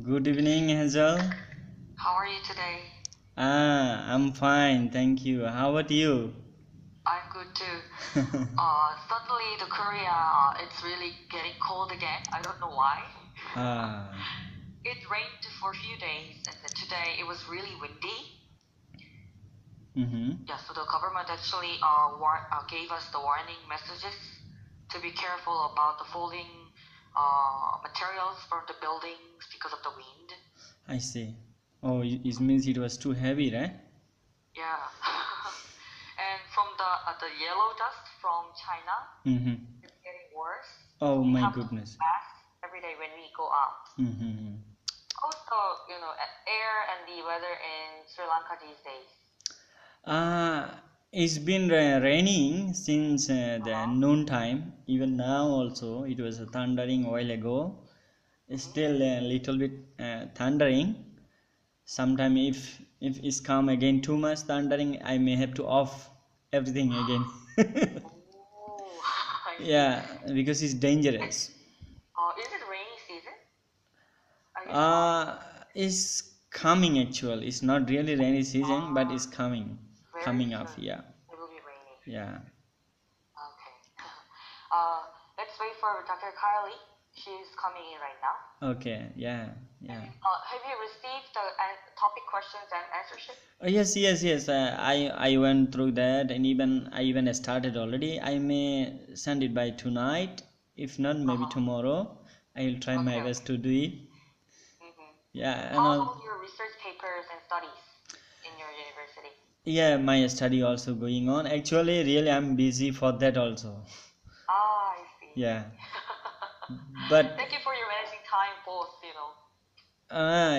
Good evening, Hazel. How are you today? I'm fine, thank you. How about you? I'm good too. Suddenly the Korea, it's really getting cold again. I don't know why. Ah, It rained for a few days, and then today it was really windy. mm-hmm. Yeah, so the government actually gave us the warning messages to be careful about the falling materials from the buildings because of the wind. I see. Oh, it means it was too heavy, right? Yeah. And from the yellow dust from China, Mm-hmm. it's getting worse. Oh We my have to goodness. mask every day when we go out. Mm-hmm. How's air and the weather in Sri Lanka these days? Uh, it's been raining since the Uh-huh. noon time. Even now also, it was thundering a while ago. It's Mm-hmm. still a little bit thundering. Sometime if it's come again too much thundering, I may have to off everything again. Oh, I see. Yeah, because it's dangerous. Is it rainy season? I guess not. uh it's coming. Actually, it's not really rainy season, but Uh, it's coming, Very coming up. soon Yeah, it will be raining. yeah. Okay. uh, let's wait for Dr. Kylie. She's coming in right now. Okay, yeah, yeah. Have you received the topic questions and answer sheet? Yes, yes, yes. I went through that, and I even started already. I may send it by tonight. If not, maybe Uh-huh. tomorrow. I will try my Okay, best okay. to do it. Mm-hmm. Yeah, and How all. about your research papers and studies in your university? Yeah, my study also going on. Actually, really, I'm busy for that also. Ah, I see. Yeah, but Thank you for your managing time both.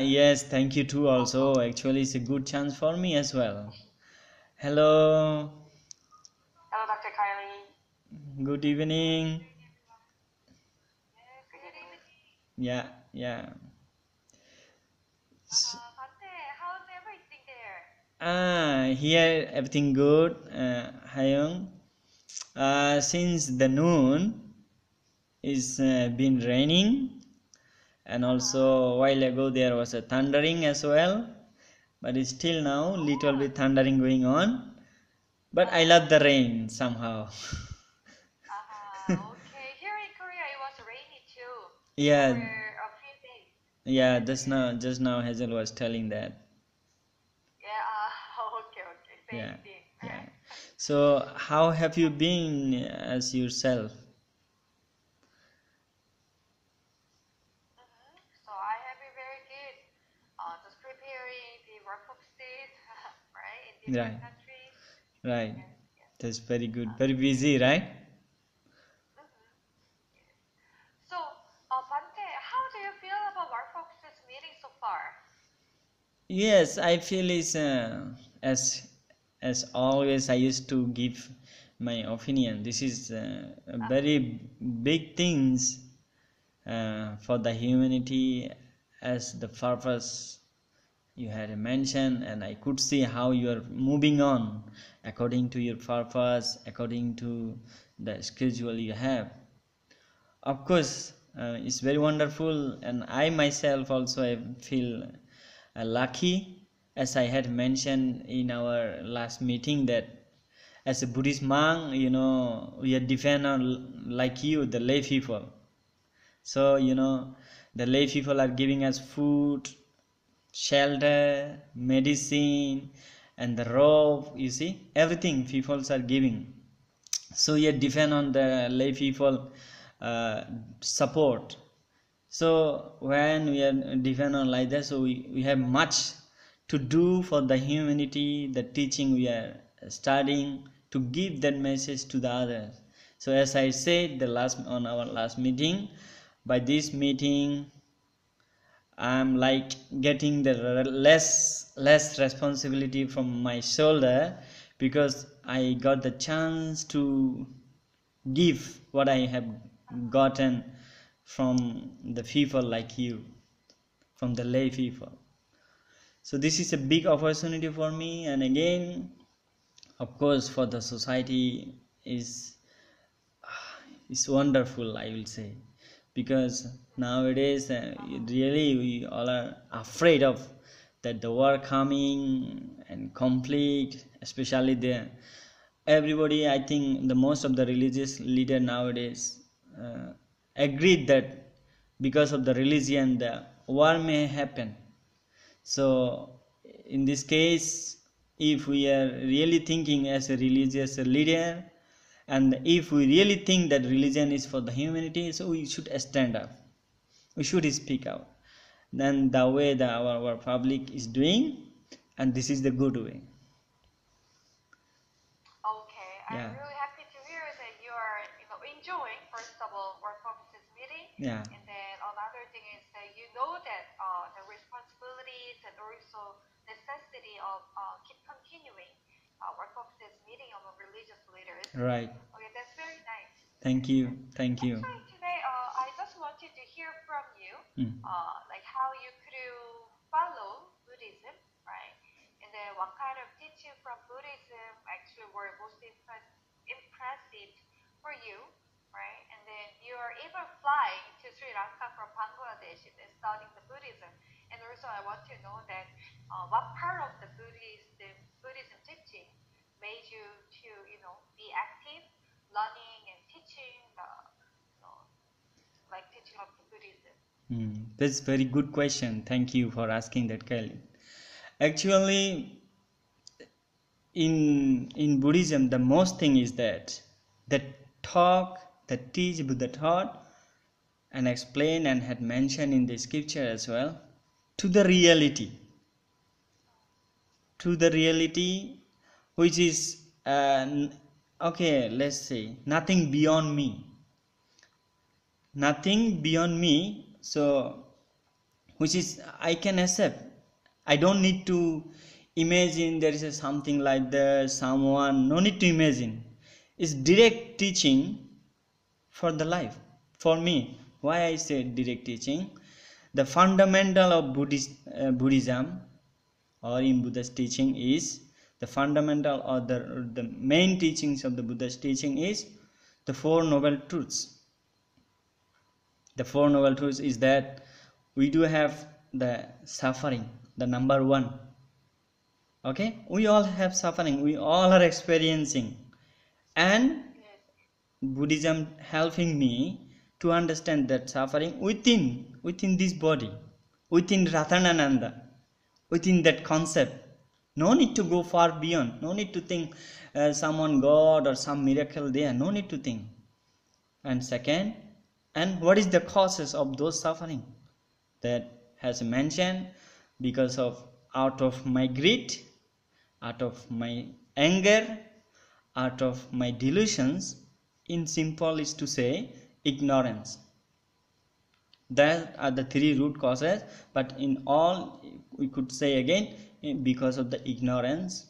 yes, thank you too. Also, Also. actually, it's a good chance for me as well. Hello, Hello, Dr. Kylie. good evening. Good evening. Yeah, yeah. S- How's everything there? Here everything good. Hyung. Since the noon, it's been raining, and also Uh-huh. a while ago there was a thundering as well. But it's still now little Oh, bit thundering going on. But I uh-huh. love the rain somehow. Okay. Here in Korea, it was rainy too for Yeah, a few days. yeah. Just now Hazel was telling that. Yeah, okay, okay. Same Yeah, thing, yeah. right? So how have you been as yourself? So I have been very good. Just preparing the workbook state, right, in different Right, countries. right. Yes, yes. That's very good. Uh, Very busy, right? mhm, yes. So, Bante, how do you feel about workbook's meeting so far? Yes, I feel it's as as always. I used to give my opinion. This is a Uh-huh. very big things for the humanity as the purpose you had mentioned, and I could see how you are moving on according to your purpose, according to the schedule you have. Of course, it's very wonderful, and I myself also I feel lucky, as I had mentioned in our last meeting, that as a Buddhist monk, we are depend on like you, the lay people. So the lay people are giving us food, shelter, medicine, and the robe. You see, everything people are giving. So you depend on the lay people uh, support. So when we are depend on like that, so we have much to do for the humanity, the teaching we are studying, to give that message to the others. So as I said the last on our last meeting, by this meeting I'm like getting the less responsibility from my shoulder, because I got the chance to give what I have gotten from the people like you, from the lay people. So this is a big opportunity for me, and again, of course, for the society is wonderful, I will say, because nowadays really we all are afraid of that the war coming and conflict, especially the everybody. I think the most of the religious leader nowadays agreed that because of the religion the war may happen. So in this case, if we are really thinking as a religious leader, and if we really think that religion is for the humanity, so we should stand up, we should speak out. Then the way that our public is doing, and this is the good way. Okay, I'm Yeah. really happy to hear that you are, enjoying first of all work offices meeting, Yeah. and then another thing is that you know that the responsibilities and also necessity of keep continuing work offices meeting among religious leaders. Right. Okay, that's very nice. Thank you. Thank you. Actually, today I just wanted to hear from you, like how you could follow Buddhism, right? And then what kind of teaching from Buddhism actually were most impressive for you, right? And then you are even flying to Sri Lanka from Bangladesh and then studying the Buddhism. And also I want to know that what part of the Buddhism teaching made you to, be active, learning and teaching the, like teaching of the Buddhism. That's very good question. Thank you for asking that, Kelly. Actually, in Buddhism, the most thing is that teach Buddha taught and explained and had mentioned in the scripture as well, to the reality, which is okay, let's say nothing beyond me, so which is I can accept. I don't need to imagine there is a something like that, someone, no need to imagine. It's direct teaching for the life, for me. Why I say direct teaching? The fundamental of Buddhism or in Buddha's teaching is, the fundamental or the main teachings of the Buddha's teaching is the Four Noble Truths. The Four Noble Truths is that we do have the suffering, the number one. Okay, we all have suffering, we all are experiencing, and Buddhism helping me to understand that suffering within this body, within Ratanananda, within that concept. No need to go far beyond, no need to think someone God or some miracle there, no need to think. And second, and what is the causes of those suffering? That has mentioned, because of out of my greed, out of my anger, out of my delusions, in simple is to say ignorance. That are the three root causes, but in all we could say again, because of the ignorance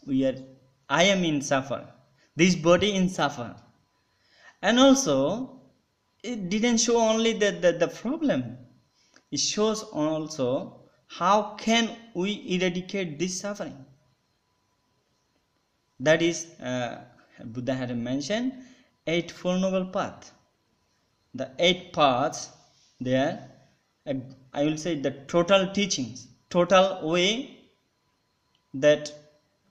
I am in suffer, this body in suffer. And also it didn't show only the problem, it shows also how can we eradicate this suffering. That is, Buddha had mentioned Eightfold Noble Path. The 8 paths there, I will say the total teachings, total way that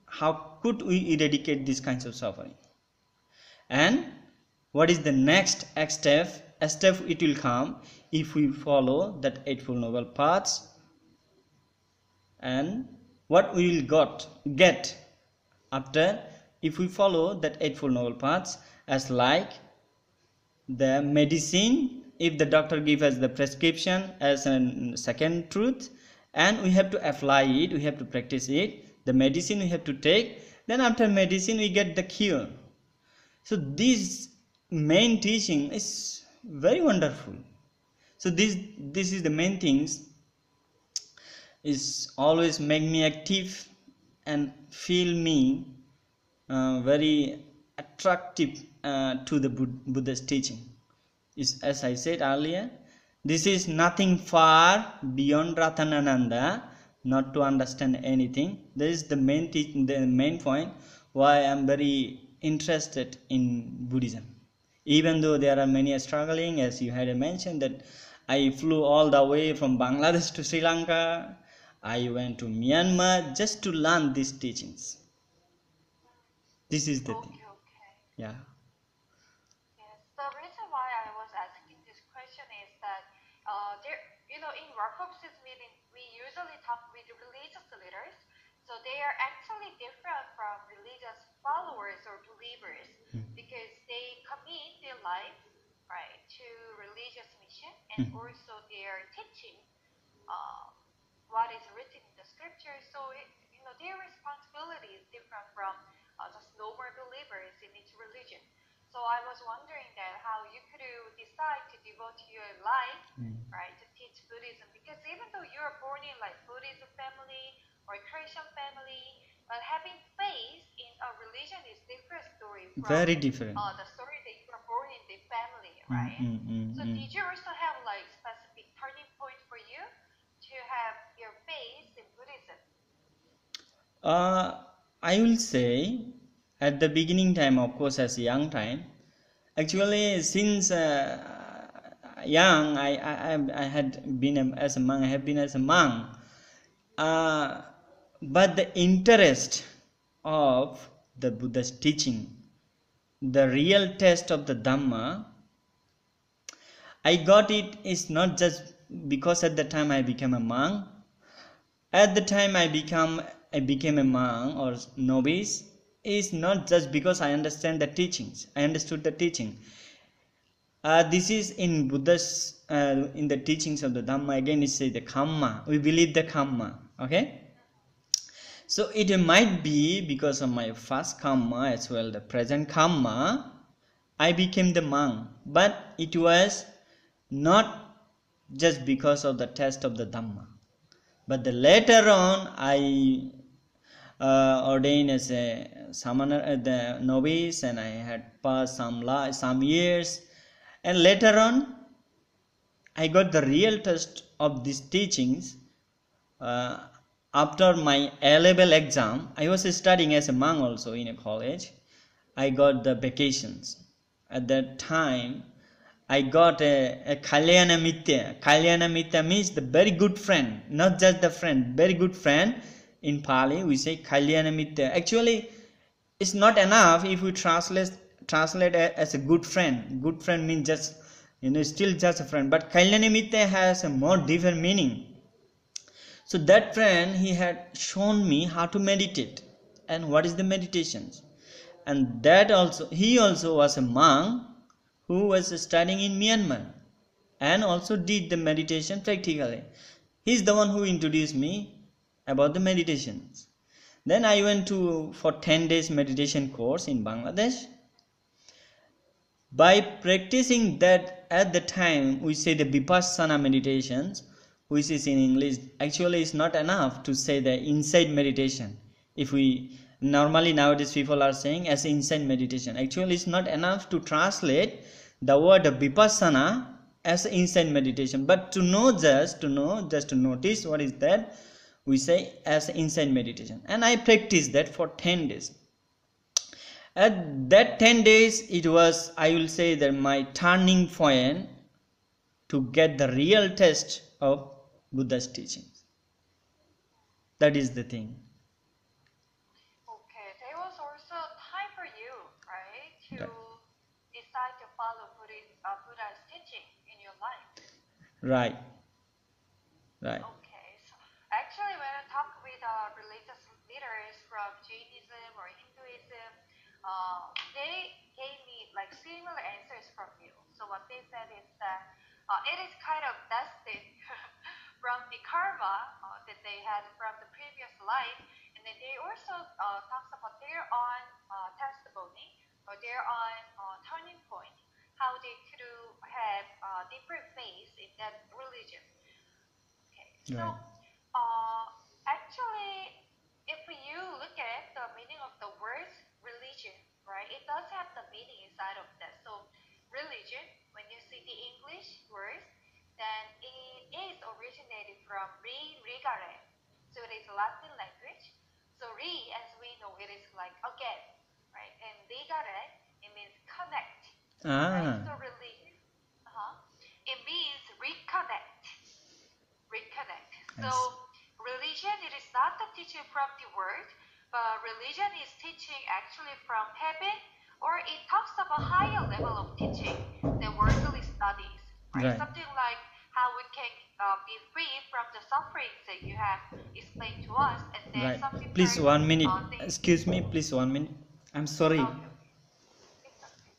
how could we eradicate these kinds of suffering. And what is the next step? A step it will come if we follow that Eightfold Noble Paths, and what we will get after if we follow that Eightfold Noble Paths, as like the medicine, if the doctor gives us the prescription as a second truth, and we have to apply it, we have to practice it, the medicine we have to take, then after medicine we get the cure. So this main teaching is very wonderful. So this is the main things, is always make me active and feel me very attractive to the Buddha's teaching. Is, as I said earlier, this is nothing far beyond Ratanananda, not to understand anything. This is the main point why I am very interested in Buddhism. Even though there are many struggling, as you had mentioned that I flew all the way from Bangladesh to Sri Lanka, I went to Myanmar just to learn these teachings. This is the thing. Okay. Yeah. Yes. The reason why I was asking this question is that there, in workshops meeting, we usually talk with religious leaders, so they are actually different from religious followers or believers because they commit their life, right, to religious mission, and also their teaching uh, what is written in the scripture. So their responsibility is different from just normal believers in each religion. So I was wondering that how you could decide to devote your life, right, to teach Buddhism, because even though you're born in like Buddhist family or Christian family, but having faith in a religion is different story from Very different. the story that you were born in the family, right? So did you also have like specific turning point for you to have your faith in Buddhism? I will say at the beginning time, of course, as young time, actually since young, I had been as a monk. I have been as a monk, uh, but the interest of the Buddha's teaching, the real test of the Dhamma, I got it is not just because at the time I became a monk. At the time I became a monk or novice is not just because I understand the teachings. I understood the teaching. This is in Buddha's in the teachings of the Dhamma. Again, it says the Kamma. We believe the Kamma. Okay. So it might be because of my first Kamma as well, the present Kamma, I became the monk. But it was not just because of the test of the Dhamma. But the later on, I ordained as a samana, the novice, and I had passed some years, and later on, I got the real test of these teachings. Uh, After my A-level exam, I was studying as a monk also in a college. I got the vacations. At that time, I got a Kalyana Mitya. Kalyana Mitya means the very good friend, not just the friend, very good friend. In Pali, we say Kalyana Mitya. Actually, it's not enough if we translate as a good friend. Good friend means just still just a friend. But Kalyana Mitya has a more deeper meaning. So that friend he had shown me how to meditate and what is the meditations, and that also he also was a monk who was studying in Myanmar and also did the meditation practically. He's the one who introduced me about the meditations. Then I went to for 10 days meditation course in Bangladesh. By practicing that at the time we say the Vipassana meditations, which is in English, actually is not enough to say the inside meditation. If we normally nowadays people are saying as inside meditation, actually it's not enough to translate the word Vipassana as inside meditation, but to just to notice what is that, we say as inside meditation. And I practiced that for 10 days. At that 10 days, it was, I will say, that my turning point to get the real test of Buddha's teachings. That is the thing. Okay, there was also time for you, right, to Right. decide to follow Buddha's teaching in your life. Right. Right. Okay, so actually, when I talk with religious leaders from Jainism or Hinduism, they gave me like similar answers from you. So what they said is that it is kind of destined from the karma that they had from the previous life, and then they also talks about their own testimony or their own turning point, how they could have different faith in that religion. Okay, so Right. actually, if you look at the meaning of the word religion, right, it does have the meaning inside of that. So, religion, when you see the English word, then it is originated from rigare. So, it is Latin language. So, as we know, it is like again, right? And rigare, it means connect. Right? So religion, it means reconnect. Reconnect. So religion, it is not the teaching from the word, but religion is teaching actually from heaven, or it talks of a higher level of teaching than worldly studies. Right? Something like how we can be free from the sufferings that you have explained to us, and then some people. Please 1 minute. Excuse me, please 1 minute. I'm sorry. Okay. It's okay.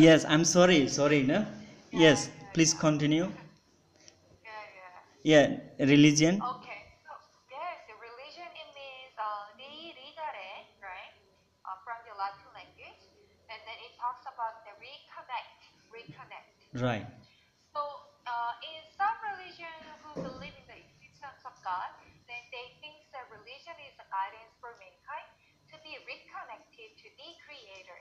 Yes, I'm sorry. Sorry, no? Yes, please continue. Yeah, religion. Okay, so yes, the religion it means religare, right? From the Latin language, and then it talks about the reconnect. Right. So in some religion who believe in the existence of God, then they think that religion is a guidance for mankind to be reconnected to the Creator,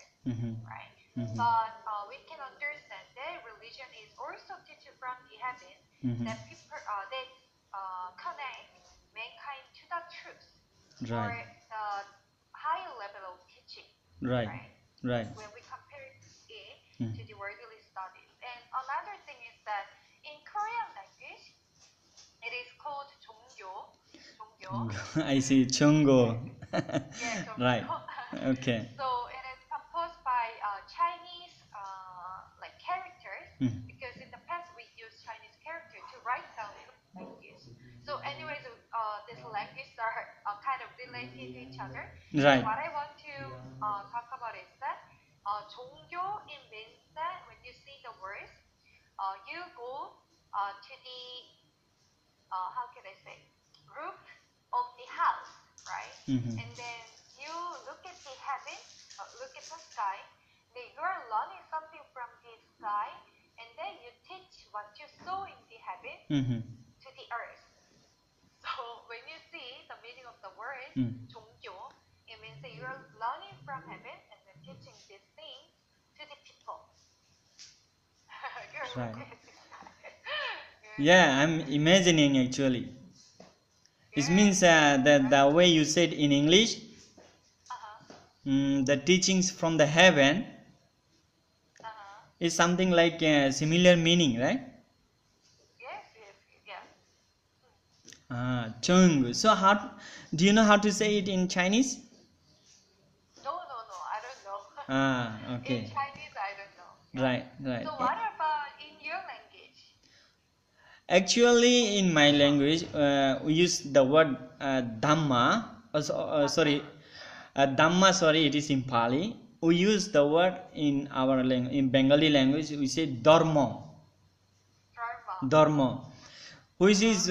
right? But we can understand that religion is also teaching from the heaven that people that connect mankind to the truth or the higher level of teaching, Right. right? When we compare it to the worldly studies. And another thing is that in Korean language, it is called 종교. I see, Chungo. Yeah, 종교. Right. Okay. So it is composed by Chinese like characters, because in the past we used Chinese characters to write down language. So anyways, these languages are kind of related to each other. Right. What I want to talk about is that 종교, it means that when you see the words, you go to the how can I say, roof of the house, right? And then you look at the heaven, look at the sky. Then you are learning something from the sky, and then you teach what you saw in the heaven to the earth. So when you see the meaning of the word 종교, it means that you are learning from heaven and then teaching these things to the people. You're Right. looking at the sky. Yeah, I'm imagining actually. It means that the way you said in English, the teachings from the heaven is something like a similar meaning, right? Yes, yeah. Chung. So how do you know how to say it in Chinese? No, I don't know. Okay. In Chinese, I don't know. Right. So what about in your language? Actually, in my language, we use the word Dhamma. Sorry, Dhamma. Sorry, it is in Pali. We use the word in our in Bengali language. We say Dharma. Dharma, which is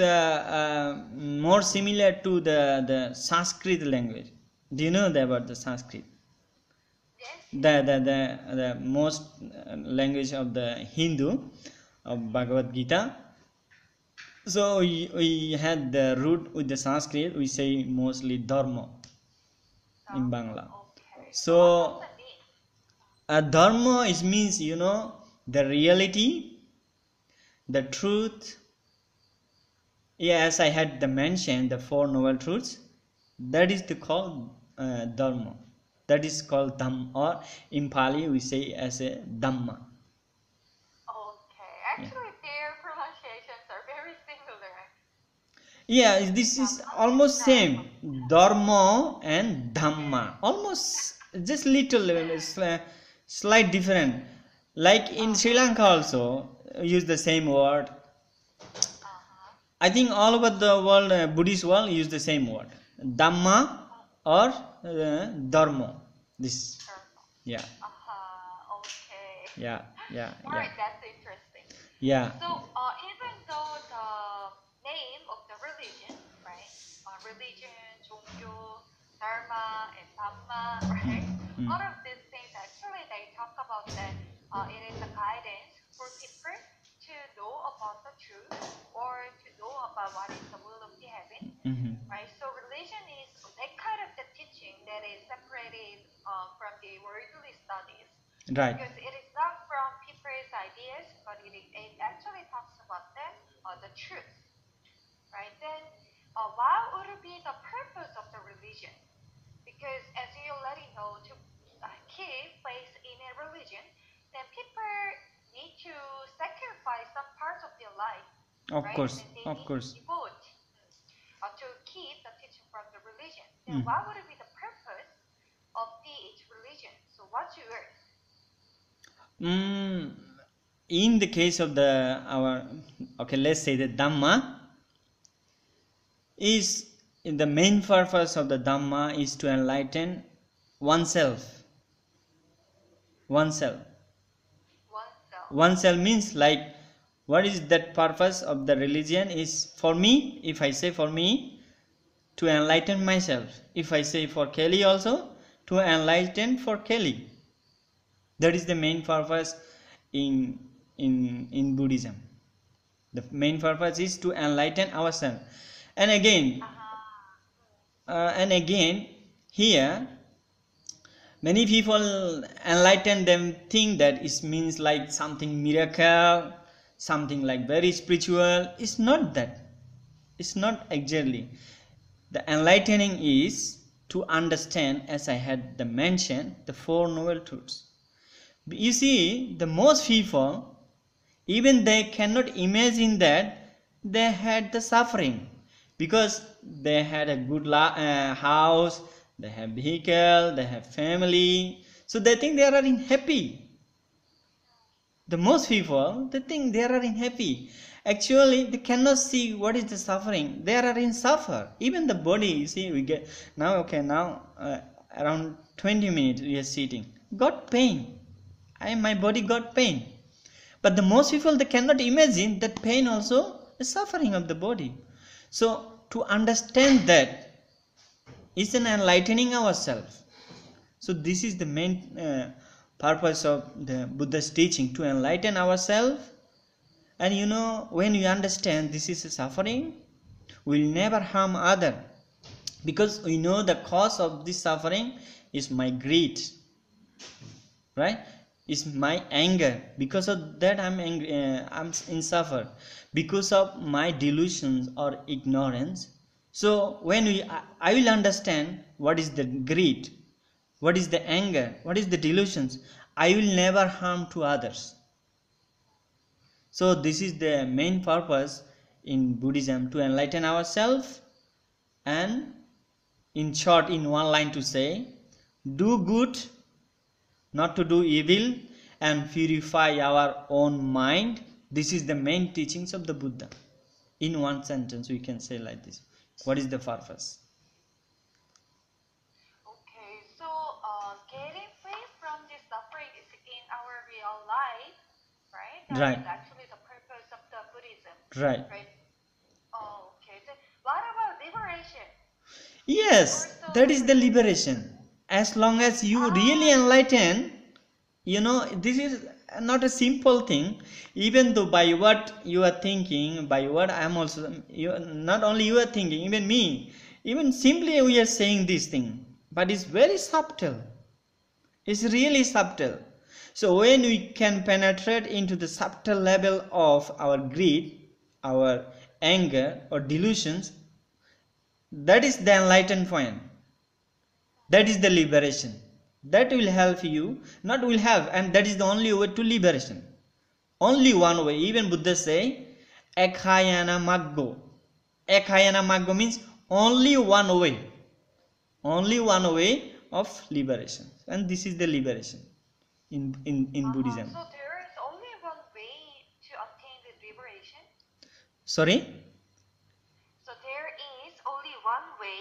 more similar to the Sanskrit language. Do you know about the Sanskrit? Yes. The most language of the Hindu of Bhagavad Gita. So we had the root with the Sanskrit. We say mostly Dharma in Bangla. Okay. So Dharma is means the reality, the truth. Yes, I had the mention the Four Noble Truths. That is called Dharma. That is called Dham, or in Pali we say as a Dhamma. Okay. Actually, their pronunciations are very similar. Yeah, this is almost same. Dharma and Dhamma. Almost just little slight different. Like in Sri Lanka also use the same word. I think all over the world, Buddhist world use the same word. Dhamma or Dharma. This. Yeah. Okay. Yeah. Alright, that's interesting. Yeah. So even though the name of the religion, right? Religion, 종교, dharma, and dhamma, right? All of these things actually they talk about that it is a guidance for people to know about the truth or to know about what is the will of the heaven, right? So religion is that kind of the teaching that is separated from the worldly studies. Right. Because it is not from people's ideas, but it is the truth, right? Then what would be the purpose of the religion? Because as you already know, to keep faith in a religion, then people need to sacrifice some parts of their life, Of right? course, And they of need course. to devote to keep the teaching from the religion. Then what would be the purpose of each religion? So what's yours? In the case of let's say the Dhamma is the main purpose of the Dhamma is to enlighten oneself. Oneself means like, what is that purpose of the religion is for me? If I say for me, to enlighten myself. If I say for Kelly also, to enlighten for Kelly. That is the main purpose in Buddhism. The main purpose is to enlighten ourselves. And again, here many people enlighten them think that it means like something miracle, something like very spiritual. It's not that. It's not exactly. The enlightening is to understand, as I had mentioned, the Four Noble Truths. You see, the most people, even they cannot imagine that they had the suffering, because they had a good house, they have vehicle, they have family, so they think they are in happy. The most people, they think they are in happy. Actually, they cannot see what is the suffering. They are in suffer. Even the body, you see, we get now around 20 minutes we are sitting, got pain. My body got pain. But the most people, they cannot imagine that pain also is suffering of the body. So to understand that is an enlightening ourselves. So this is the main purpose of the Buddha's teaching, to enlighten ourselves. And when we understand this is a suffering, we will never harm other, because we know the cause of this suffering is my greed, right? Is my anger. Because of that I'm angry, I'm in suffer, because of my delusions or ignorance. So when I will understand what is the greed, what is the anger, what is the delusions, I will never harm to others. So this is the main purpose in Buddhism, to enlighten ourselves, and in short, in one line to say, do good, not to do evil, and purify our own mind. This is the main teachings of the Buddha. In one sentence we can say like this. What is the purpose? Okay, so getting free from this suffering is in our real life, right? That Right. is actually the purpose of the Buddhism. Right. Oh, okay. So what about liberation? Yes, that is the liberation. As long as you really enlighten, this is not a simple thing. Even though by what you are thinking, by what I am also, not only you are thinking, even me, even simply we are saying this thing, but it's very subtle. It's really subtle. So when we can penetrate into the subtle level of our greed, our anger or delusions, that is the enlightened point. That is the liberation. That will help you, not will help, and that is the only way to liberation. Only one way. Even Buddha say, Ekhayana Maggo. Ekhayana Maggo means only one way. Only one way of liberation. And this is the liberation in Buddhism. So there is only one way to obtain the liberation? Sorry? So there is only one way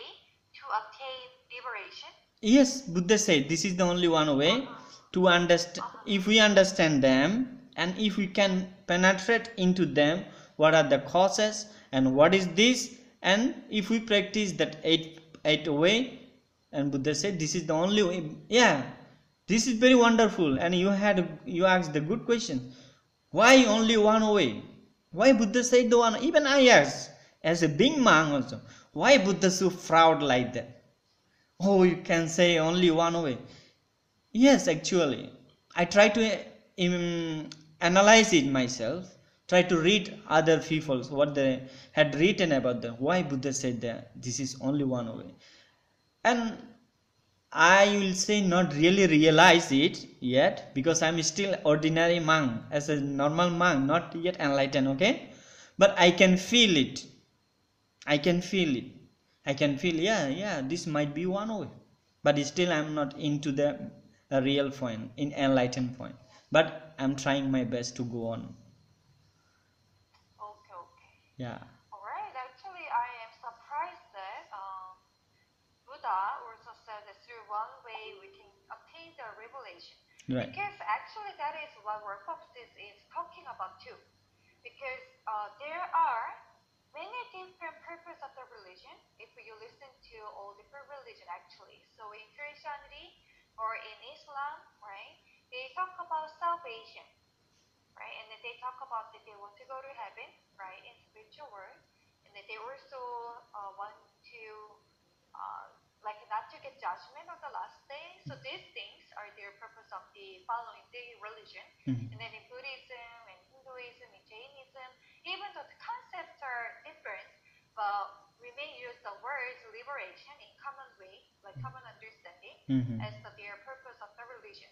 to obtain liberation? Yes, Buddha said this is the only one way to understand. If we understand them, and if we can penetrate into them, what are the causes and what is this, and if we practice that eight way, and Buddha said this is the only way. Yeah, this is very wonderful. And you asked the good question, why only one way? Why Buddha said the one? Even I asked as a being monk also, why Buddha so proud like that? Oh, you can say only one way. Yes, actually, I try to analyze it myself. Try to read other people what they had written about them, why Buddha said that this is only one way. And I will say not really realize it yet, because I'm still ordinary monk, as a normal monk, not yet enlightened, okay? But I can feel it. I can feel it. I can feel, yeah, this might be one way. But still I'm not into the real point, in enlightened point. But I'm trying my best to go on. Okay. Yeah. Alright, actually I am surprised that Buddha also said that through one way we can obtain the revelation. Right. Because actually that is what work of this is talking about too. Because there are many different purposes of the religion if you listen to all different religion actually. So in Christianity or in Islam, right, they talk about salvation, right? And then they talk about that they want to go to heaven, right, in spiritual world. And then they also want to like not to get judgment on the last day. So these things are their purpose of the following the religion. Mm-hmm. And then in Buddhism and Hinduism and Jainism, even though the concepts are different, but we may use the words liberation in common way, like common understanding, Mm-hmm. as their purpose of the religion.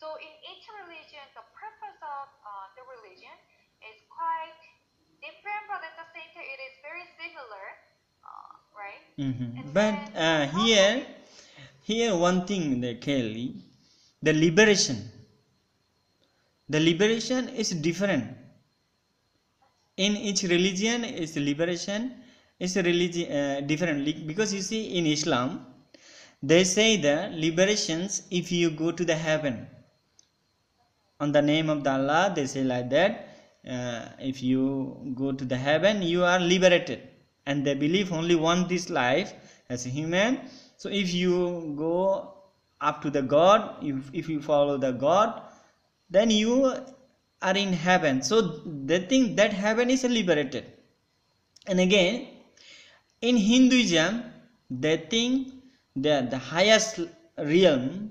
So in each religion, the purpose of the religion is quite different, but at the same time, it is very similar, right? Mm-hmm. And But then here one thing, the Kelly, the liberation is different. In each religion, is liberation is a religion different, because you see in Islam they say the liberations if you go to the heaven on the name of the Allah, they say like that. If you go to the heaven, you are liberated, and they believe only one this life as a human. So if you go up to the God, if you follow the God, then you are in heaven. So they think that heaven is liberated. And again, in Hinduism, they think that the highest realm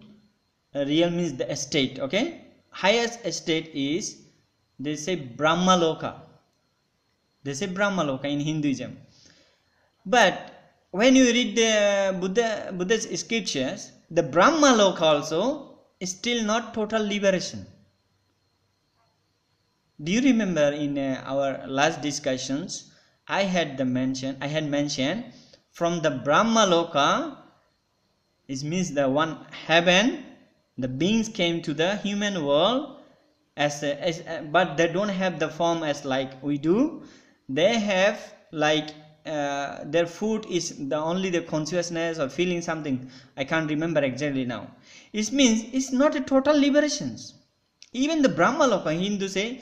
means the estate, okay? Highest estate is, they say Brahmaloka. They say Brahmaloka in Hinduism. But when you read the Buddha's scriptures, the Brahmaloka also is still not total liberation. Do you remember in our last discussions, I had mentioned from the Brahmaloka, it means the one heaven, the beings came to the human world but they don't have the form as like we do. They have like their food is only the consciousness or feeling something. I can't remember exactly now. It means it's not a total liberation. Even the Brahmaloka, Hindu say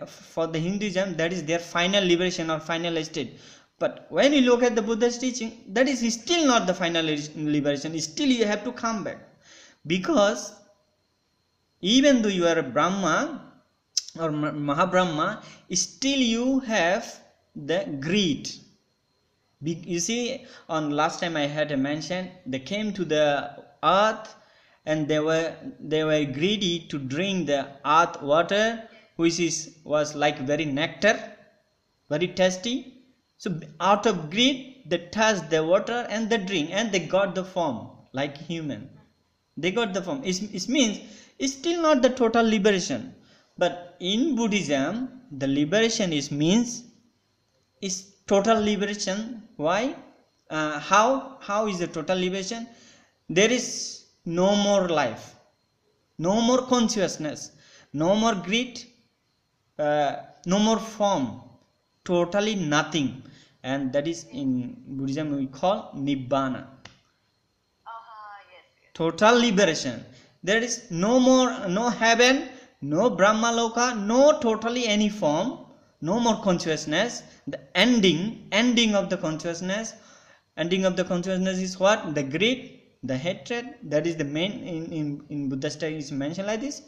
for the Hinduism that is their final liberation or final state. But when you look at the Buddha's teaching, that is still not the final liberation. Still you have to come back, because even though you are a Brahma or Mahabrahma, still you have the greed. You see, on last time I had mentioned, they came to the earth and they were greedy to drink the earth water, which was like very nectar, very tasty. So out of greed, they touched the water and they drink, and they got the form like human. They got the form. It means it's still not the total liberation. But in Buddhism, the liberation means total liberation. Why? How is the total liberation? There is no more life, no more consciousness, no more greed, no more form, totally nothing, and that is in Buddhism we call Nibbana. Yes. Total liberation. There is no more, no heaven, no Brahmaloka, no totally any form, no more consciousness. The ending of the consciousness. Ending of the consciousness is what? The greed, the hatred. That is the main in Buddha style is mentioned like this.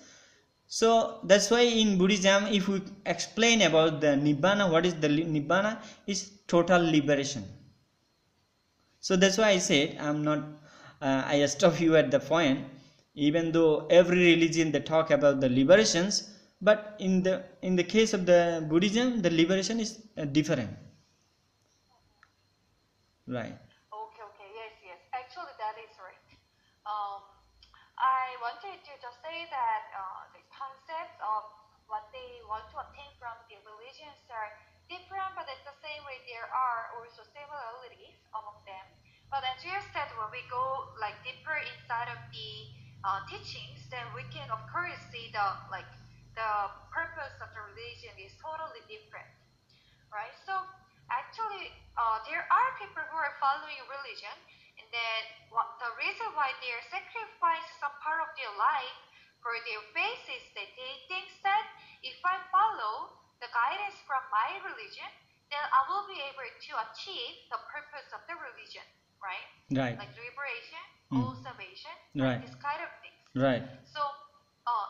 So that's why in Buddhism, if we explain about the Nibbana, what is the Nibbana? Is total liberation. So that's why I said I stop you at the point. Even though every religion they talk about the liberations, But in the case of the Buddhism, the liberation is different, right? Okay, okay, yes, yes. Actually, that is right. Um, I wanted to just say that the concepts of what they want to obtain from the religions are different, but at the same way, there are also similarities among them. But as you said, when we go like deeper inside of the teachings, then we can of course see the purpose of the religion is totally different, right? So actually, there are people who are following religion, and then the reason why they are sacrificing some part of their life for their faith is that they think that if I follow the guidance from my religion, then I will be able to achieve the purpose of the religion, right? Right. Like liberation, or salvation, Right. this kind of things. Right. So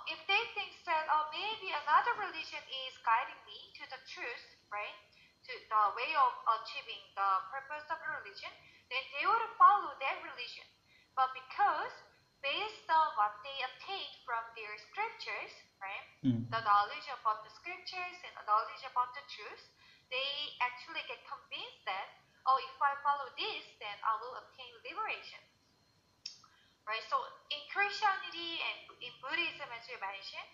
if they think that maybe another religion is guiding me to the truth, right, to the way of achieving the purpose of the religion, then they would follow that religion. But because based on what they obtained from their scriptures, right, the knowledge about the scriptures and the knowledge about the truth, they actually get convinced that, oh, if I follow this, then I will obtain liberation. Right, so in Christianity and in Buddhism, as you mentioned,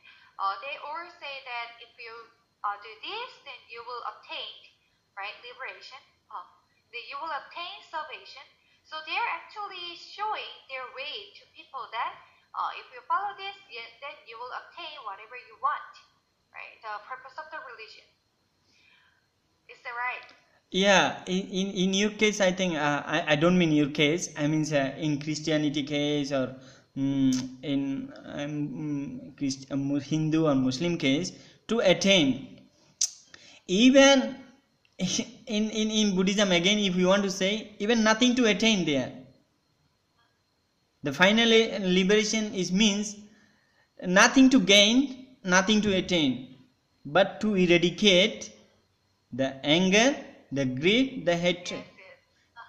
they all say that if you do this, then you will obtain, right, liberation. Then you will obtain salvation. So they're actually showing their way to people that if you follow this, then you will obtain whatever you want, right? The purpose of the religion. Is that right? Yeah, in your case, I think I don't mean your case. I mean in Christianity case or in Hindu or Muslim case, to attain. Even in Buddhism again, if you want to say, even nothing to attain there. The final liberation is means nothing to gain, nothing to attain, but to eradicate the anger, the greed, the hatred,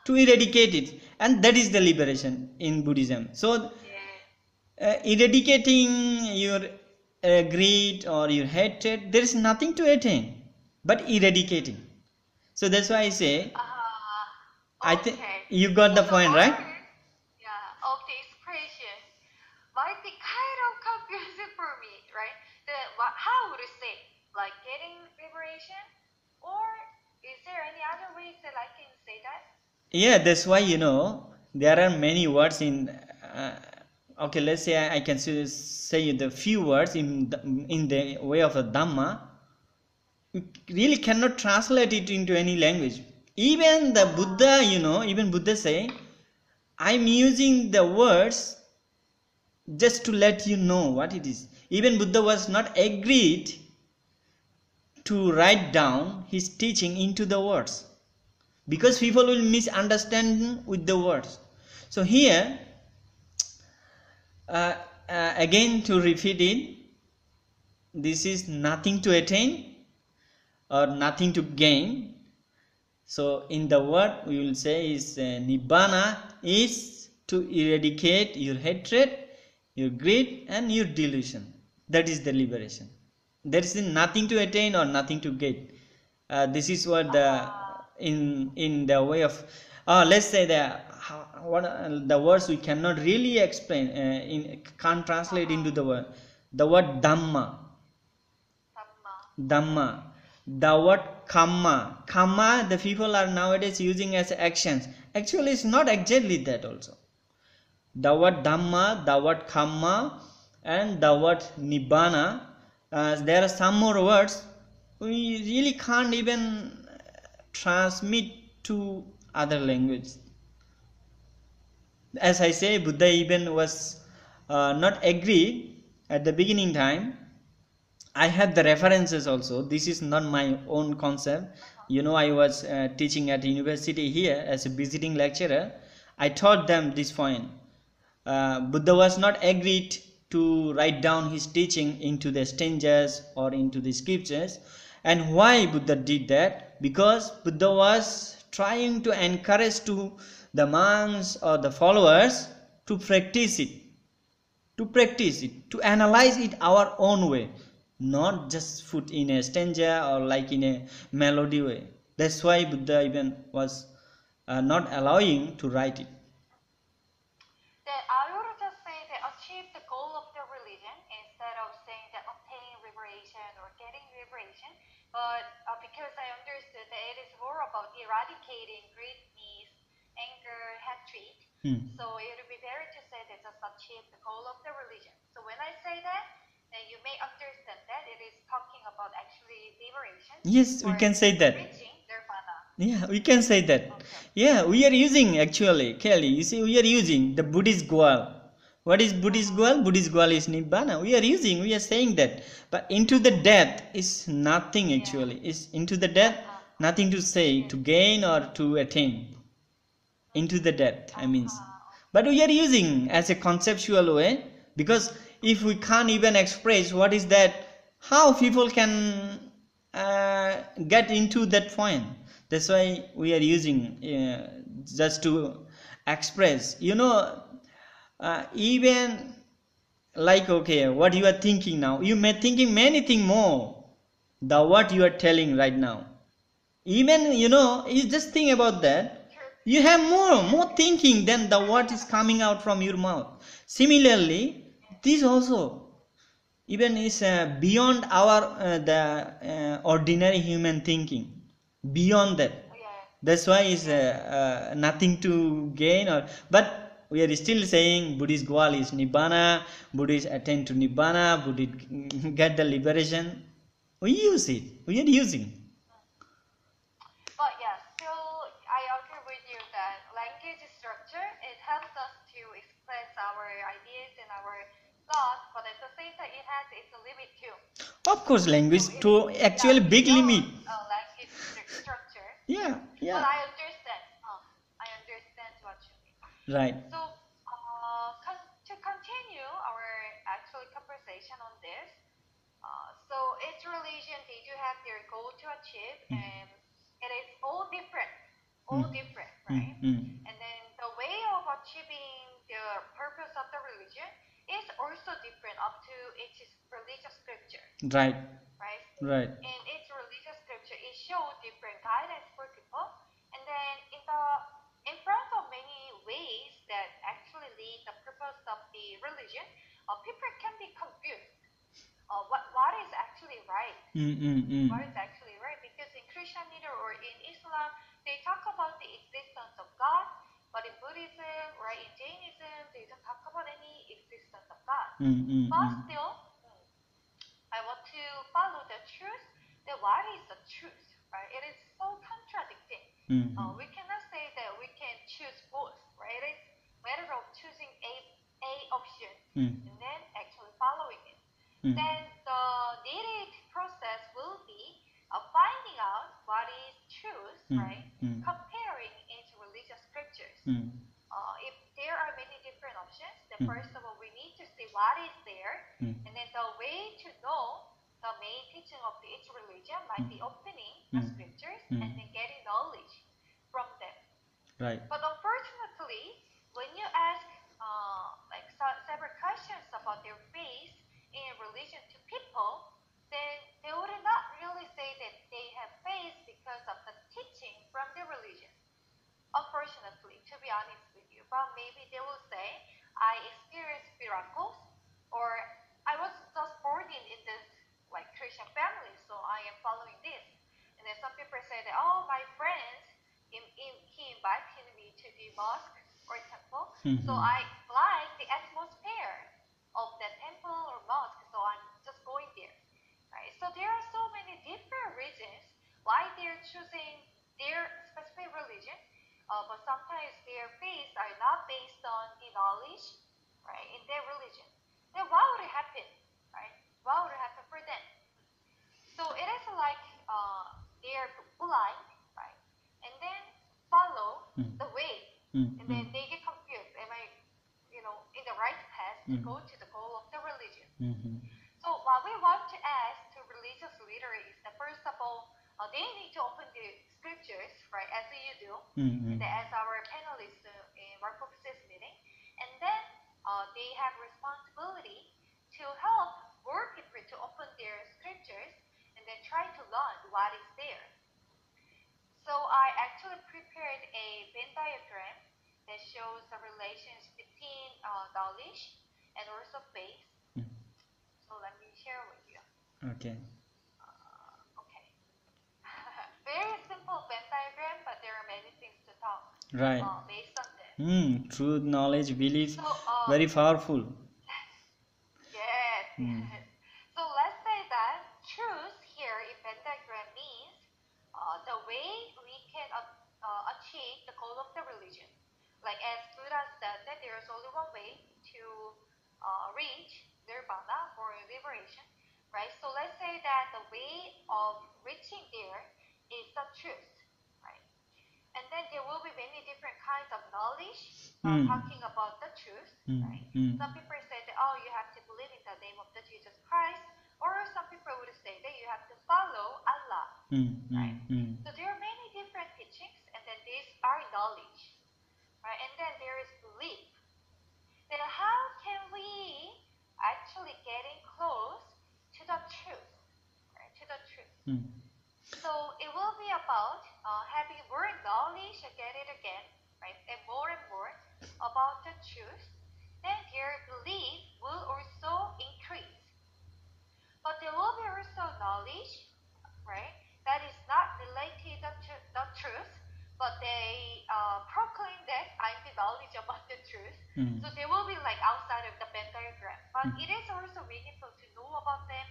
to eradicate it, and that is the liberation in Buddhism. So eradicating your greed or your hatred, there is nothing to attain but eradicating. So that's why I say, I think you got the point, right? Yeah, of the expression might be kind of confusing for me, right? How would you say, like getting liberation, or is there any other ways that I can say that? Yeah, that's why there are many words in. Okay, let's say I can say the few words in the way of a Dhamma. You really cannot translate it into any language. Even the Buddha, even Buddha say, I'm using the words just to let you know what it is. Even Buddha was not agreed to write down his teaching into the words, because people will misunderstand with the words. So here, again to repeat it, this is nothing to attain or nothing to gain. So in the word we will say is Nibbana is to eradicate your hatred, your greed and your delusion. That is the liberation. There is nothing to attain or nothing to get. This is what in the way of let's say the words we cannot really explain, can't translate into the word Dhamma, the word Kamma, the people are nowadays using as actions. Actually it's not exactly that also. The word Dhamma, the word Kamma and the word Nibbana, there are some more words we really can't even transmit to other language. As I say, Buddha even was not agreed at the beginning time. I have the references also. This is not my own concept. I was teaching at university here as a visiting lecturer. I taught them this point. Buddha was not agreed to write down his teaching into the stanzas or into the scriptures. And why Buddha did that? Because Buddha was trying to encourage to the monks or the followers to practice it, to analyze it our own way. not just put in a stanza or like in a melody way. That's why Buddha even was not allowing to write it. That I would just say that achieve the goal of the religion instead of saying that obtain liberation or getting liberation. But because I understood that it is more about eradicating greed, peace, anger, hatred. So it would be better to say that just achieve the goal of the religion. So when I say that, then you may understand that it is talking about actually liberation. Yes, we can say that. Reaching nirvana. Yeah, we can say that. Okay. Yeah, we are using actually, Kelly. You see, we are using the Buddhist goal. What is Buddhist goal? Buddhist goal is Nibbana. We are saying that. But into the death is nothing actually. Is into the death, nothing to say, to gain or to attain. Into the death, I mean. But we are using as a conceptual way, because if we can't even express what is that, how people can get into that point. That's why we are using just to express, even like, okay, what you are thinking now, you may thinking many things more the what you are telling right now. Even you just think about that, you have more thinking than the what is coming out from your mouth. Similarly, this also even is beyond our the ordinary human thinking, beyond that. That's why is nothing to gain, or but we are still saying Buddhist goal is Nibbana, Buddhist attain to Nibbana, Buddhist get the liberation. We use it, we are using. But yeah, still I agree with you that language structure, it helps us to express our ideas and our thoughts, but at the same time it has its limit too. Of course, language So to actually big limit. Language structure. Yeah. But I understand. I understand what you mean. Right. So to continue our actual conversation on this, so each religion, they do have their goal to achieve, and it is all different, right? And then the way of achieving the purpose of the religion is also different up to each religious scripture. Right. Right. And each religious scripture, it shows different guidance for people, and then in front of many ways that actually lead the purpose of the religion, people can be confused. What is actually right? What is actually right? Because in Christianity or in Islam, they talk about the existence of God, but in Buddhism, right, in Jainism, they don't talk about any existence of God. But still, I want to follow the truth. Then what is the truth? Right? It is so contradicting. We cannot say that we can choose both. Right? It is matter of choosing a option and then actually following it. Then the needed process will be finding out what is truth, right? Comparing into religious scriptures. If there are many different options, then first of all, we need to see what is there, and then the way to know the main teaching of each religion might be opening the scriptures and then getting knowledge from them. Right. But unfortunately, when you ask several questions about their faith in religion to people, then they would not really say that they have faith because of the teaching from the religion. Unfortunately, to be honest with you, but maybe they will say, I experienced miracles, or I was just born in this like Christian family, so I am following this. And then some people say that, oh, my friends, he invited me to the mosque or temple, so I like the atmosphere of that temple or mosque, so I'm just going there. Right? So there are so many different reasons why they're choosing their specific religion, but sometimes their faiths are not based on the knowledge, right, in their religion. Then what would happen, right? What would happen for them? So it is like they're blind, right, and then follow the way, and then they get confused. Am I, in the right path to go to the goal of the religion? So what we want to ask to religious leaders is that first of all, they need to open the scriptures, right, as you do, and as our panelists in our purposes meeting, and then they have responsibility to help more people to open their scriptures and then try to learn what is there. So I actually prepared a Venn diagram that shows the relations between knowledge and also faith. So let me share with you. Okay. Okay. Very simple Venn diagram, but there are many things to talk Right. based on this. Truth, knowledge, belief, So, very powerful. yes. So let's say that truth here in Venn diagram means the way we can achieve the goal of the religion. Like as Buddha said that there is only one way to reach nirvana or liberation, right? So let's say that the way of reaching there is the truth, right? And then there will be many different kinds of knowledge talking about the truth, right? Some people say that, oh, you have to believe in the name of the Jesus Christ, or some people would say that you have to follow Allah, right? So there are many different teachings, and then these are knowledge, right? And then there is belief. Then how can we actually getting close to the truth, right? To the truth. So it will be about having more knowledge again and again, right? And more about the truth. Then their belief will also increase. But there will be also knowledge, right? That is not related to the truth, but they proclaim that I have knowledge about the truth. So they will be like outside of the Venn diagram. But it is also meaningful to know about them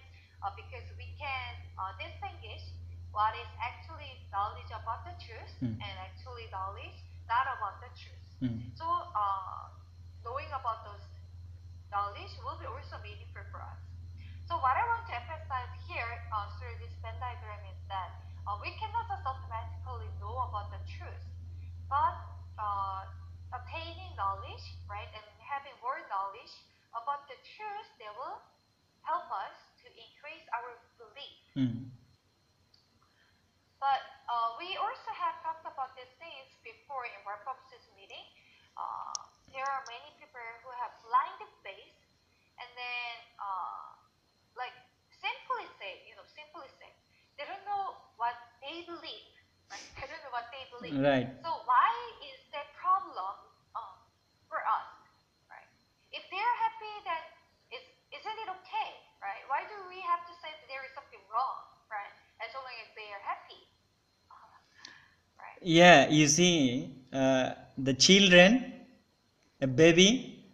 because we can distinguish what is actually knowledge about the truth and actually knowledge not about the truth. So knowing about those knowledge will be also meaningful for us. So what I want to emphasize here through this Venn diagram is that we cannot just automatically know about the truth, but attaining knowledge, right, and having more knowledge about the truth, that will help us to increase our belief. But we also have talked about these things before in our purposes meeting. There are many people who have blinded faith, and then like simply say, they don't know what they believe, right? They don't know what they believe. Right. So why is that problem for us, right? If they're happy, then isn't it okay, right? Why do we have to say that there is something wrong, right? As long as they are happy, right? Yeah, you see, the children, a baby,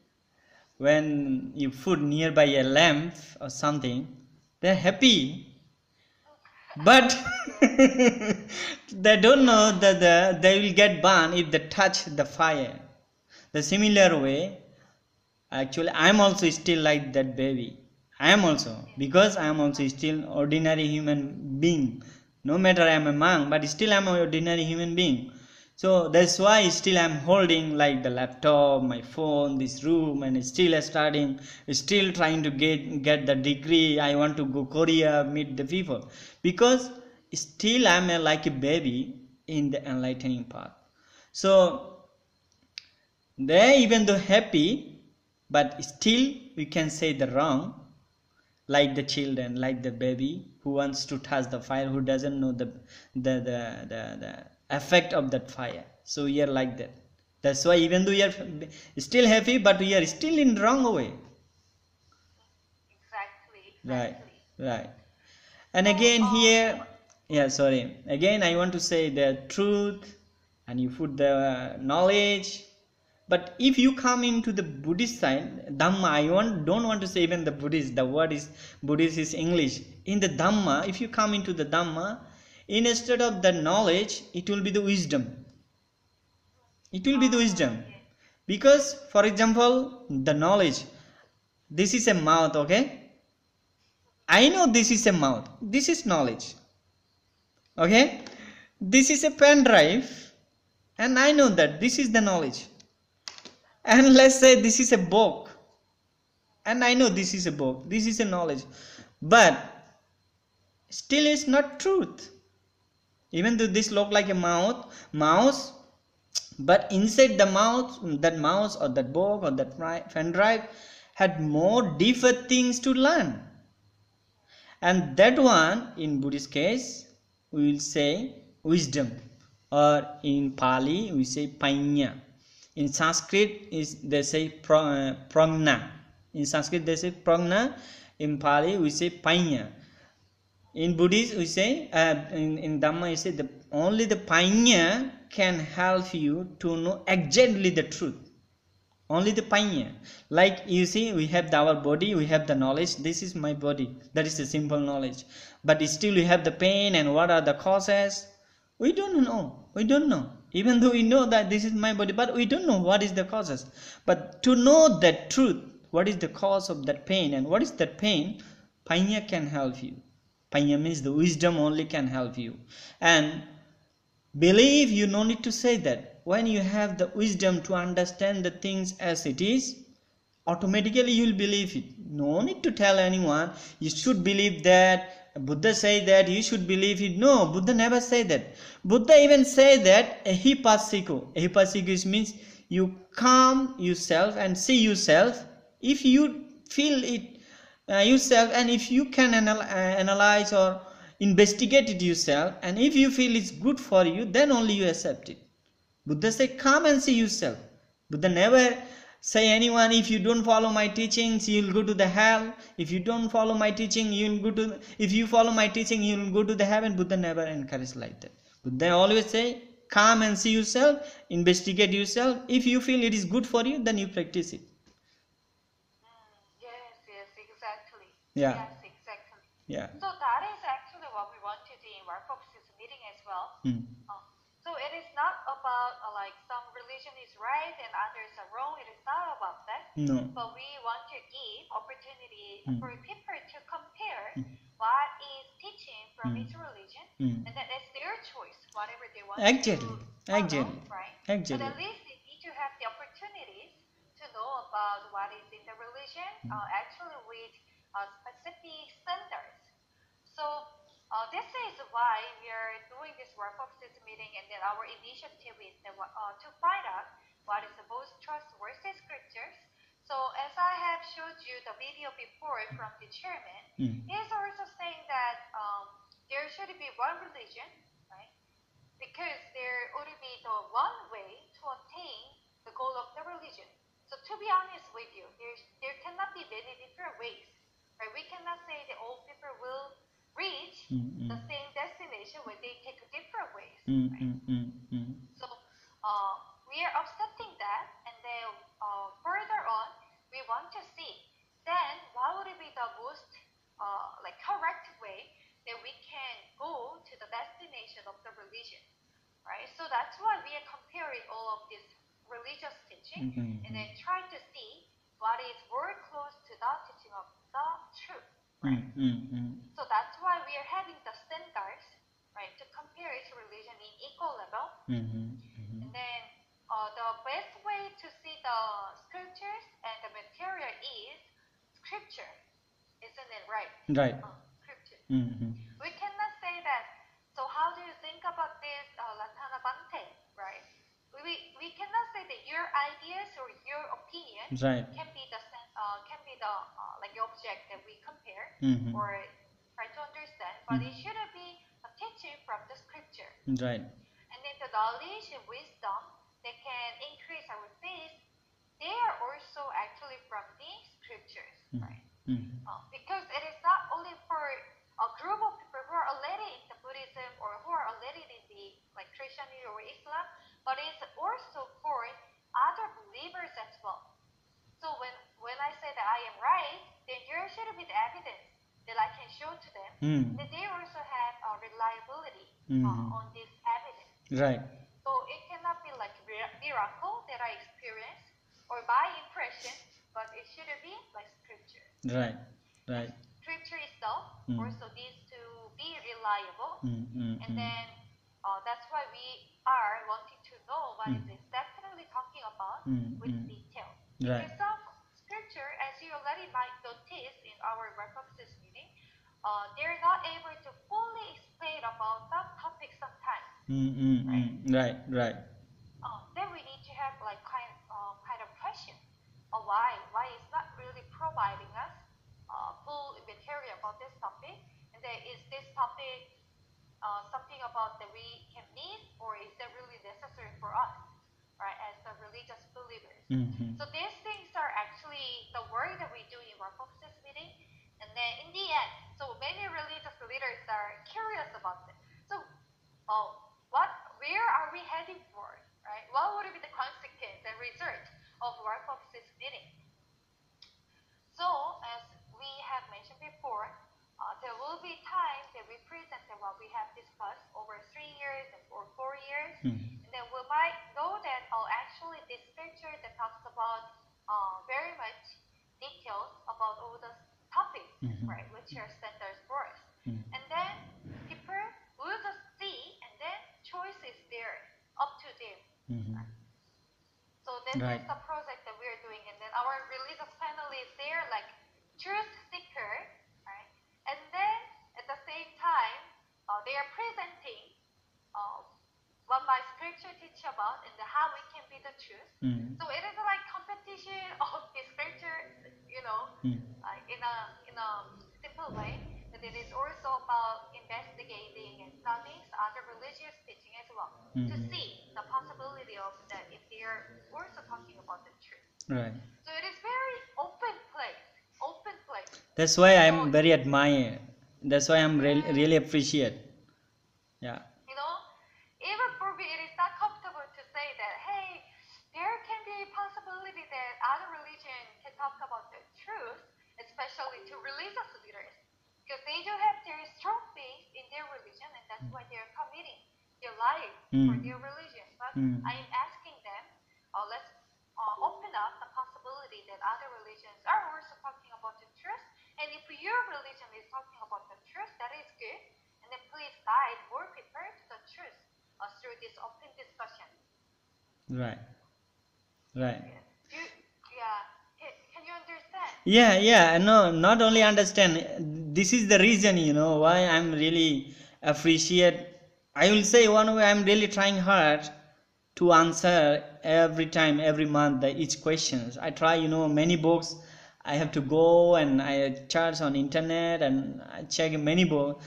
when you put nearby a lamp or something, they're happy. But they don't know that they will get burned if they touch the fire. The similar way, actually, I am also still like that baby. I am also, because I am also still ordinary human being. No matter I am a monk, but still I am an ordinary human being. So that's why still I am holding like the laptop, my phone, this room, and still studying, still trying to get the degree. I want to go Korea, meet the people, because still I am like a baby in the enlightening path. So they even though happy, but still we can say the wrong, like the children, like the baby who wants to touch the fire, who doesn't know the effect of that fire. So we are like that. That's why even though we are still happy, but we are still in wrong way. Exactly. Right. And again here, again I want to say the truth, and you put the knowledge. But if you come into the Buddhist side, Dhamma, don't want to say even the Buddhist, the word is Buddhist is English. In the Dhamma, if you come into the Dhamma, instead of the knowledge, it will be the wisdom. It will be the wisdom. Because, for example, the knowledge, this is a mouth, okay? I know this is a mouth. This is knowledge. Okay? This is a pen drive, and I know that this is the knowledge. And let's say this is a book, and I know this is a book, this is a knowledge, but still it's not truth. Even though this look like a mouse, but inside the mouse, that mouse or that book or that pen drive had more deeper things to learn. and that one in Buddhist case we will say wisdom, or in Pali we say panya. In Sanskrit they say pragna. In Sanskrit they say pragna. In Pali we say panya. In Buddhism we say in Dhamma you say only the panya can help you to know exactly the truth. Only the panya. Like you see, we have our body, we have the knowledge, this is my body, that is the simple knowledge, but still we have the pain, and what are the causes, we don't know, even though we know that this is my body, but we don't know what is the causes. But to know that truth, what is the cause of that pain and what is that pain, panya can help you. Panya means the wisdom only can help you. And believe, you no need to say that. When you have the wisdom to understand the things as it is, automatically you will believe it. No need to tell anyone you should believe that. Buddha say that you should believe it. No, Buddha never say that. Buddha even say that ehipassiko. Ehipassiko means you calm yourself and see yourself. If you feel it yourself, and if you can analyze or investigate it yourself, and if you feel it's good for you, then only you accept it. Buddha say come and see yourself. Buddha never say anyone, if you don't follow my teachings you'll go to the hell, if you don't follow my teaching you'll go to, if you follow my teaching you'll go to the heaven. Buddha never encourage like that. Buddha always say come and see yourself, investigate yourself. If you feel it is good for you, then you practice it. Yes, exactly. Yeah. Yes, exactly. Yeah. So that is actually what we want to do in our focuses meeting as well. So it is not about like some religion is right and others are wrong. It is not about that. No. But we want to give opportunity for people to compare what is teaching from each religion, and that is their choice, whatever they want to follow, right? But at least they need to have the opportunities to know about what is in the religion, actually with specific standards. So this is why we are doing this workshop meeting, and then our initiative is to find out what is the most trustworthy scriptures. So as I have showed you the video before from the chairman, he is also saying that there should be one religion, right? Because there ought to be the one way to attain the goal of the religion. So to be honest with you, there cannot be many different ways. Right? We cannot say that all people will reach the same destination when they take different ways. Right? So we are accepting that, and then further on, we want to see then what would be the most like correct way that we can go to the destination of the religion. Right? So that's why we are comparing all of this religious teaching and then trying to see what is more close to the teaching of the truth. Right? So that's why we are having the standards, right, to compare each religion in equal level. And then the best way to see the scriptures and the material is scripture, isn't it right? Right. Scripture. We cannot say that. So how do you think about this, Latana Bante, right? We cannot say that your ideas or your opinion can be the like the object that we compare or try to understand, but it should be a teaching from the scripture. Right. And then the knowledge and wisdom that can increase our faith, they are also actually from the scriptures, right? Because it is not only for a group of people who are already in the Buddhism or who are already in the like Christianity or Islam, but it's also for other believers as well. So when I say that I am right, then there should be the evidence that I can show to them that they also have reliability on this evidence. Right. So it cannot be like miracle that I experience or by impression, but it should be like scripture. Right. Right. Scripture itself also needs to be reliable, and then that's why we are wanting to know what is exactly talking about with detail. Because some scripture, as you already might notice in our references meeting, they're not able to fully explain about that topic sometimes. Right. Right. Then we need to have like kind of question why it's not really providing us full material about this topic, And then is this topic something about that we can meet, or is that really necessary for us, right, as the religious believers? So these things are actually the work that we do in our purposes meeting. And then in the end, so many religious leaders are curious about this. So, where are we heading for, right? What would be the consequence and result of our purposes meeting? So, as we have mentioned before, there will be times that we present what we have discussed over 3 years or 4 years, and then we might know that actually this scripture that talks about very much details about all the topics, right, which are standards for us. And then people will just see, and then choice is there, up to them. Right? So this is the project that we are doing, and then our religious panel is there, like truth seeker, right? And then at the same time, they are presenting what my scripture teach about and how we can be the truth. So it is like competition of the scripture, in a simple way. But it is also about investigating and studying other religious teaching as well to see the possibility of that if they are also talking about the truth. Right. So it is very open place. Open place. That's why I'm very admire. That's why I'm really appreciate. Yeah. Even for me, it is not comfortable to say that, hey, there can be a possibility that other religion can talk about the truth, especially to religious leaders, because they do have their strong faith in their religion, and that's why they're committing their life for their religion. But I am asking them, let's open up the possibility that other religions are also talking about the truth, and if your religion is talking about the truth, that is good, and then please guide more people to the truth through this open discussion. Right. Right. Can you understand? Yeah. No, not only understand. This is the reason, why I'm really appreciate. I will say one way I'm really trying hard to answer every time, every month, each questions. I try, many books. I have to go and I search on internet and I check many books.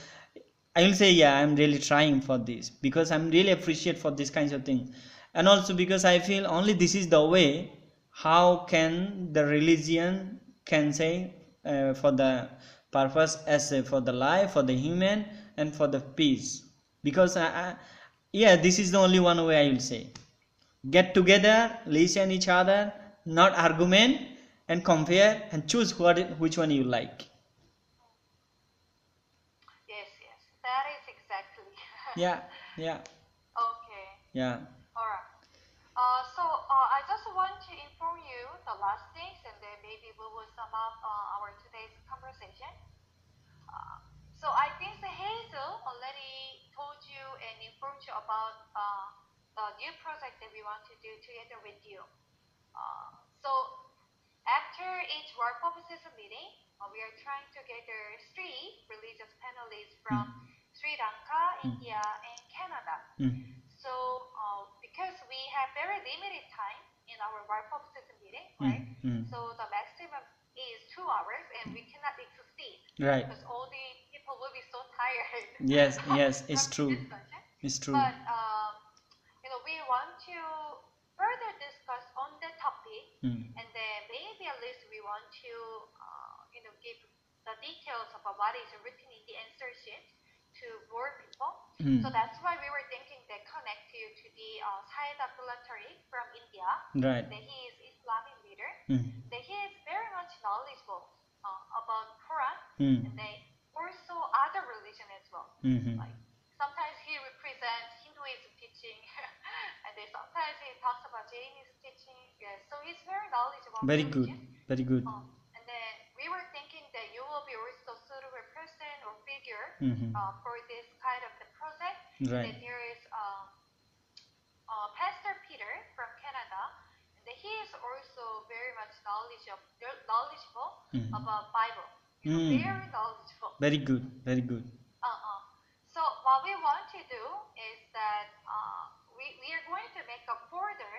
I will say, yeah, I'm really trying for this because I'm really appreciate for this kinds of thing, and also because I feel only this is the way how can the religion can say for the purpose as for the life, for the human, and for the peace. Because yeah, this is the only one way I will say. Get together, listen each other, not argument and compare and choose which one you like. Yes, that is exactly. Yeah. Okay. Yeah. All right. So I just want to inform you the last things, and then maybe we will sum up our today's conversation. So I think the Hazel already told you and informed you about the new project that we want to do together with you. So after each work purposes meeting, we are trying to gather 3 religious panelists from Sri Lanka, India, and Canada. So because we have very limited time in our work purposes meeting, right? So the maximum is 2 hours, and we cannot exceed. Right. Because all the people will be so tired. Yes, it's true. It's true. But we want to further discuss on the topic, and then maybe at least we want to give the details about what is written in the answer sheet to more people. So that's why we were thinking that connect you to the Syed Abdullah Tariq from India. Right. That he is Islamic leader. That he is very much knowledgeable about Quran, and then also other religion as well. Like sometimes he represents Hinduism teaching, and then sometimes he talks about Jainism teaching. Yeah, so he's very knowledgeable. Very good. Very good. And then we were thinking that you will be also suitable person or figure for this kind of the project. Right. And there is Pastor Peter from Canada, and he is also very much knowledgeable about Bible. Very knowledgeable. Very good. Very good. So what we want to do is that we are going to make a folder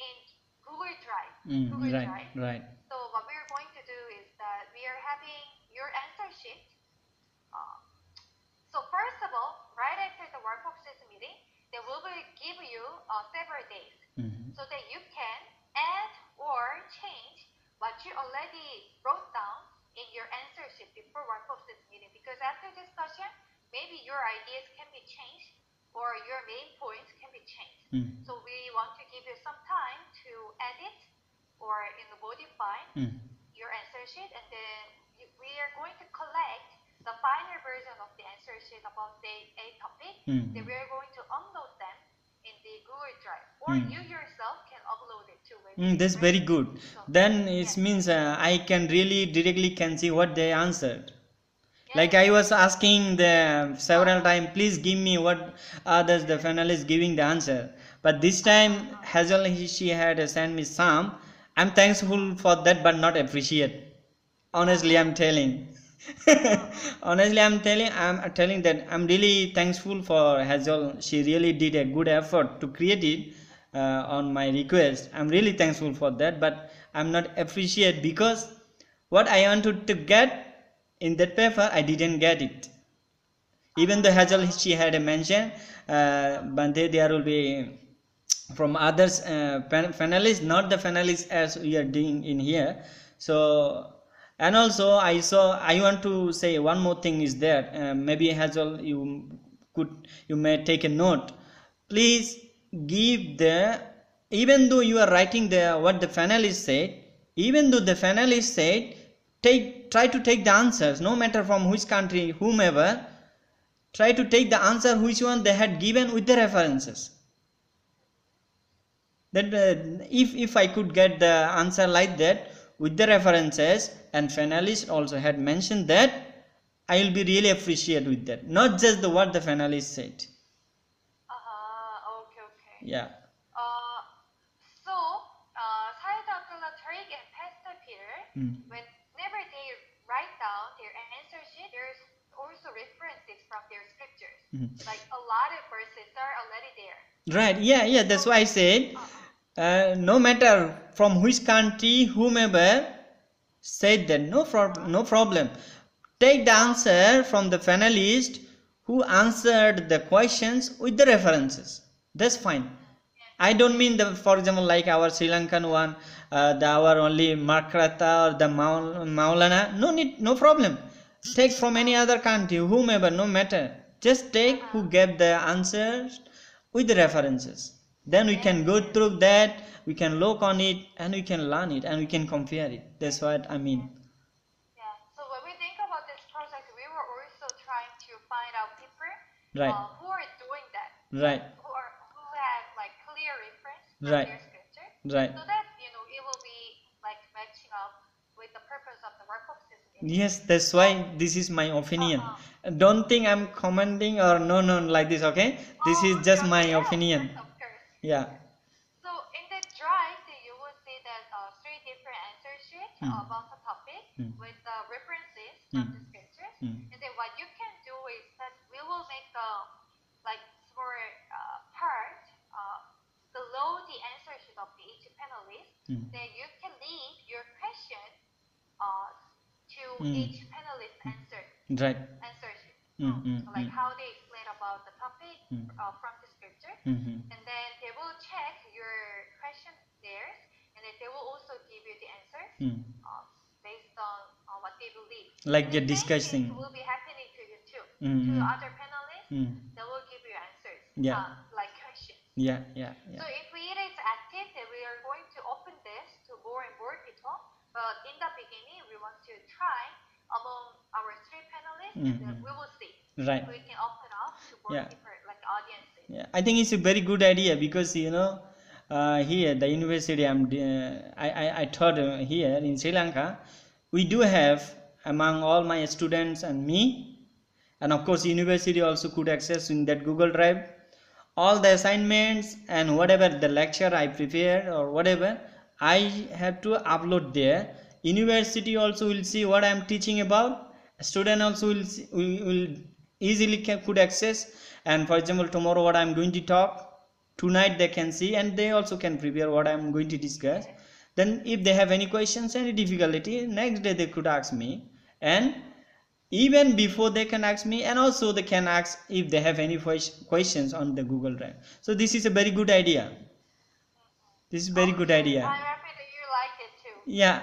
in Google Drive. Right. So what we are going to do is that we are having your answer sheet several days, so that you can add or change what you already wrote down in your answer sheet before work of this meeting. Because after discussion, maybe your ideas can be changed or your main points can be changed. So we want to give you some time to edit or modify your answer sheet, and then we are going to collect the final version of the answer sheet about the A topic. Then we are going to upload them in the Google Drive, or you yourself can upload it too. That's very good. So, then it means I can really directly can see what they answered. Like I was asking the several times, please give me what others the finalists giving the answer. But this time Hazel she had sent me some. I'm thankful for that, but not appreciate. Honestly, I'm telling. Honestly, I'm telling that I'm really thankful for Hazel. She really did a good effort to create it on my request. I'm really thankful for that, but I'm not appreciate because what I wanted to get in that paper, I didn't get it. Even the Hazel she had a mention, but there will be from others finalists, not the finalists as we are doing in here. So, and also I want to say one more thing is there. Maybe Hazel, you may take a note. Please give even though you are writing what the finalists said, even though the finalists said, try to take the answers, no matter from which country, whomever, try to take the answer which one they had given with the references. That if I could get the answer like that with the references, and finalists also had mentioned that, I will be really appreciate with that, not just what the finalists said. Okay. Yeah. So Saidakula Tariq and Pastor Peter, whenever they write down their answer sheet, there's also references from their scriptures. Like a lot of verses are already there. Right. Yeah. That's why I said, no matter from which country, whomever said that, no problem. Take the answer from the finalist who answered the questions with the references. That's fine. I don't mean for example, like our Sri Lankan one, our only Markrata or the Maulana. No need, no problem. Take from any other country, whomever, no matter. Just take who gave the answers with the references. Then we can go through that, we can look on it, and we can learn it, and we can compare it. That's what I mean. Yeah. So when we think about this project, we were also trying to find out people who are doing that. Right. Who have like clear reference from their scripture. Right. So that it will be like matching up with the purpose of the workbook system. Yes, that's why this is my opinion. Don't think I'm commenting or no like this, okay? This is just my opinion. Of course. Yeah. So in the drive, you will see that 3 different answer sheets about the topic with the references from the scriptures. And then what you can do is that we will make the like small part below the answer sheet of each panelist. Then you can leave your question to each panelist answer. Right. Answer sheet. So like how they explain about the topic from the scripture, and then they will check your question there, and then they will also give you the answer based on what they believe. Like you're discussing. It will be happening to you too. To other panelists, they will give you answers. Like questions. Yeah. So if it is active, then we are going to open this to more and more people. But in the beginning, we want to try among our 3 panelists, and then we will see. Right. We can open up to more people, like audiences. Yeah, I think it's a very good idea because here the university I taught here in Sri Lanka, we do have among all my students and me, and of course university also could access in that Google Drive all the assignments and whatever the lecture I prepared or whatever I have to upload there. University also will see what I am teaching about. Student also will easily could access, and for example tomorrow what I am going to talk, tonight they can see, and they also can prepare what I am going to discuss. Then if they have any questions, any difficulty, next day they could ask me, and even before they can ask me, and also they can ask if they have any questions on the Google Drive. So this is a very good idea. This is very good idea. I'm happy that you like it too. Yeah.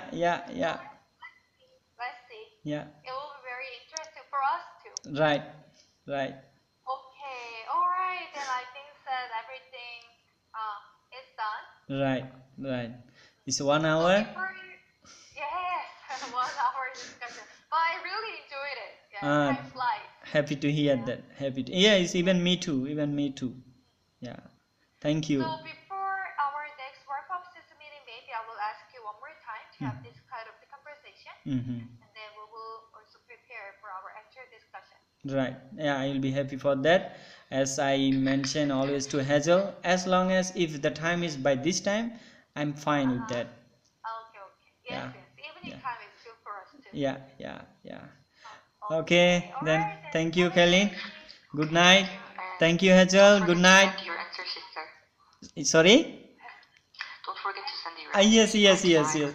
Let's see. Yeah. It will be very interesting for us too. Right. Okay. All right. Then I think that everything is done. Right. It's 1 hour. Yes, 1 hour discussion. But I really enjoyed it. Yeah, time flies. Happy to hear that. Yes, even me too. Yeah. Thank you. So before our next workshop meeting, maybe I will ask you one more time to have this kind of the conversation, and then we will also prepare for our actual discussion. Right. Yeah, I will be happy for that. As I mention always to Hazel, as long as if the time is by this time, I'm fine with that. Okay. Yes. Evening time is good for us too. Yeah. Okay, then thank you, Kailin. Good night. Thank you, Hazel. Good night. Your answer, sister. Sorry? Don't forget to send your answer. Yes.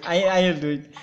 I will do it.